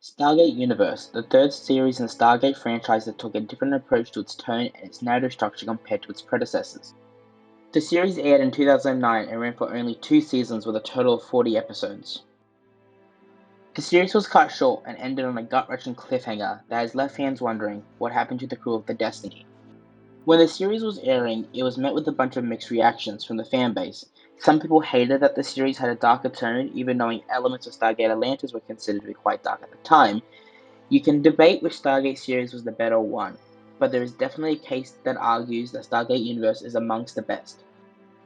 Stargate Universe, the third series in the Stargate franchise that took a different approach to its tone and its narrative structure compared to its predecessors. The series aired in 2009 and ran for only 2 seasons with a total of 40 episodes. The series was cut short and ended on a gut-wrenching cliffhanger that has left fans wondering what happened to the crew of the Destiny. When the series was airing, it was met with a bunch of mixed reactions from the fanbase. Some people hated that the series had a darker tone, even knowing elements of Stargate Atlantis were considered to be quite dark at the time. You can debate which Stargate series was the better one, but there is definitely a case that argues that Stargate Universe is amongst the best.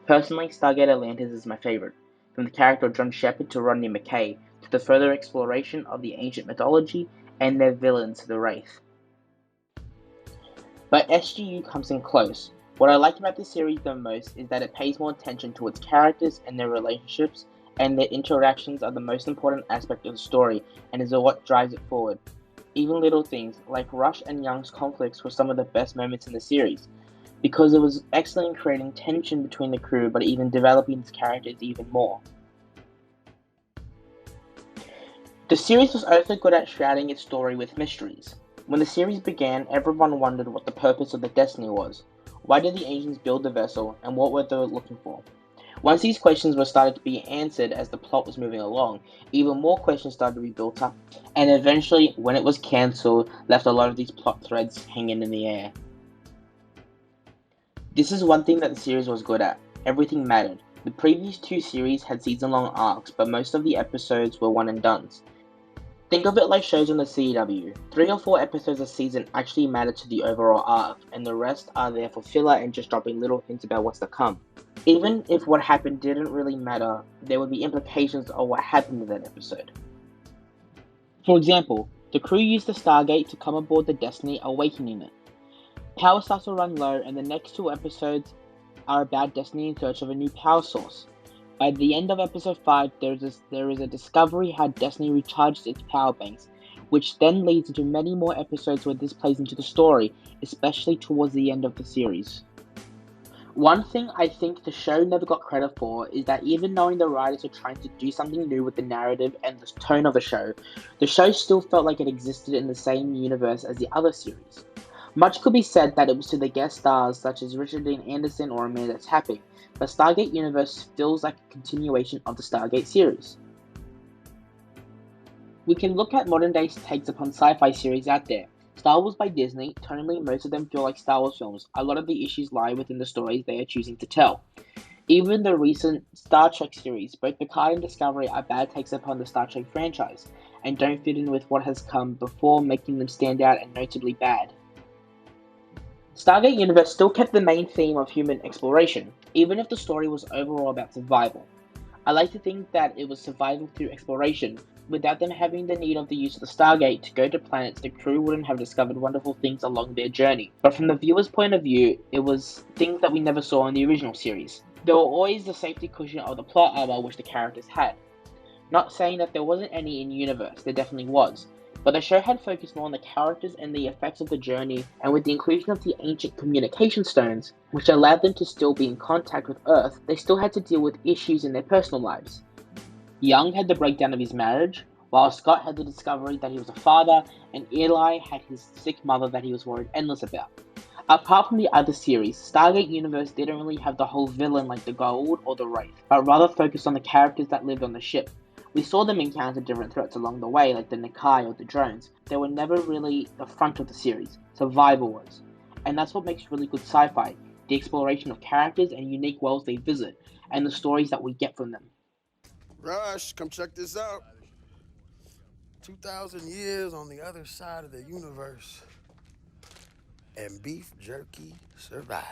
Personally, Stargate Atlantis is my favorite, from the character of John Shepard to Rodney McKay, to the further exploration of the ancient mythology and their villains, the Wraith. But SGU comes in close. What I like about this series the most is that it pays more attention to its characters and their relationships, and their interactions are the most important aspect of the story and is what drives it forward. Even little things, like Rush and Young's conflicts, were some of the best moments in the series, because it was excellent in creating tension between the crew but even developing its characters even more. The series was also good at shrouding its story with mysteries. When the series began, everyone wondered what the purpose of the Destiny was. Why did the Asians build the vessel, and what were they looking for? Once these questions were started to be answered as the plot was moving along, even more questions started to be built up, and eventually, when it was cancelled, left a lot of these plot threads hanging in the air. This is one thing that the series was good at. Everything mattered. The previous two series had season-long arcs, but most of the episodes were one-and-dones. Think of it like shows on the CW. 3 or 4 episodes a season actually matter to the overall arc, and the rest are there for filler and just dropping little hints about what's to come. Even if what happened didn't really matter, there would be implications of what happened in that episode. For example, the crew used the Stargate to come aboard the Destiny, awakening it. Power starts to run low, and the next 2 episodes are about Destiny in search of a new power source. By the end of episode 5, there is a discovery how Destiny recharges its power banks, which then leads into many more episodes where this plays into the story, especially towards the end of the series. One thing I think the show never got credit for is that even knowing the writers were trying to do something new with the narrative and the tone of the show still felt like it existed in the same universe as the other series. Much could be said that it was to the guest stars such as Richard Dean Anderson or Amanda Tapping, but Stargate Universe feels like a continuation of the Stargate series. We can look at modern day takes upon sci-fi series out there. Star Wars by Disney, tonally most of them feel like Star Wars films. A lot of the issues lie within the stories they are choosing to tell. Even the recent Star Trek series, both Picard and Discovery, are bad takes upon the Star Trek franchise, and don't fit in with what has come before, making them stand out and notably bad. Stargate Universe still kept the main theme of human exploration, even if the story was overall about survival. I like to think that it was survival through exploration. Without them having the need of the use of the Stargate to go to planets, the crew wouldn't have discovered wonderful things along their journey. But from the viewer's point of view, it was things that we never saw in the original series. There were always the safety cushion of the plot armor which the characters had. Not saying that there wasn't any in universe, there definitely was. But the show had focused more on the characters and the effects of the journey, and with the inclusion of the ancient communication stones, which allowed them to still be in contact with Earth, they still had to deal with issues in their personal lives. Young had the breakdown of his marriage, while Scott had the discovery that he was a father, and Eli had his sick mother that he was worried endless about. Apart from the other series, Stargate Universe didn't really have the whole villain like the Goa'uld or the Wraith, but rather focused on the characters that lived on the ship. We saw them encounter different threats along the way, like the Nakai or the drones. They were never really the front of the series, survival was. And that's what makes really good sci-fi, the exploration of characters and unique worlds they visit, and the stories that we get from them. Rush, come check this out. 2,000 years on the other side of the universe. And beef jerky survived.